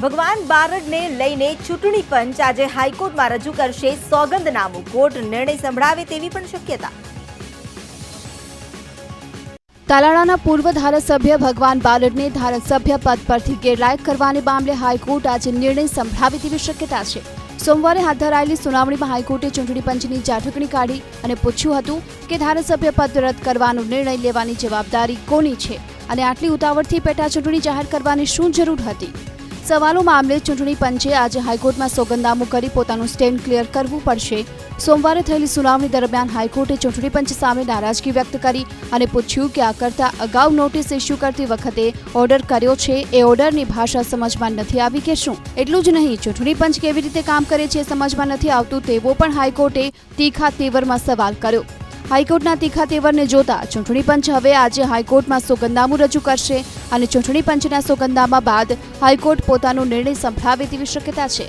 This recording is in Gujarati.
ભગવાન બારડને લઈને ચૂંટણી પંચ આજે હાઈકોર્ટમાં રજૂ કરશે સોગંદનામું. કોર્ટ નિર્ણય સંભળાવે તેવી પણ શક્યતા. તાલાળાના પૂર્વ ધારાસભ્ય ભગવાન બારડને ધારાસભ્ય પદ પરથી ગેરલાયક કરવાને મામલે હાઈકોર્ટ આજે નિર્ણય સંભળાવે તેવી શક્યતા છે. સોમવારે હાથ ધરાયેલી સુનાવણીમાં હાઈકોર્ટે ચૂંટણી પંચની ઝાટકણી કાઢી અને પૂછ્યું હતું કે ધારાસભ્ય પદ રદ કરવાનો નિર્ણય લેવાની જવાબદારી કોની છે અને આટલી ઉતાવળથી પેટા ચૂંટણી જાહેર કરવાની શું જરૂર હતી. સવાલો મામલે ચૂંટણી પંચે આજે હાઈકોર્ટમાં સોગંદનામું કરી પોતાનું સ્ટેન્ડ ક્લિયર કરવું પડશે. સોમવારે થયેલી સુનાવણી દરમિયાન હાઈકોર્ટે ચૂંટણી પંચ સામે નારાજગી વ્યક્ત કરી અને પૂછ્યું કે આ કરતા અગાઉ નોટિસ ઇસ્યુ કરતી વખતે ઓર્ડર કર્યો છે એ ઓર્ડરની ભાષા સમજમાં નથી આવી કે શું? એટલું જ નહીં, ચૂંટણી પંચ કેવી રીતે કામ કરે છે સમજમાં નથી આવતું તેવો પણ હાઈકોર્ટે તીખા તેવરમાં સવાલ કર્યો. હાઈકોર્ટના તીખા તેવરને જોતા ચૂંટણી પંચ હવે આજે હાઈકોર્ટમાં સોગંદનામું રજૂ કરશે અને ચૂંટણી પંચના સોગંદનામા બાદ હાઈકોર્ટ પોતાનો નિર્ણય સંભળાવે તેવી શક્યતા છે.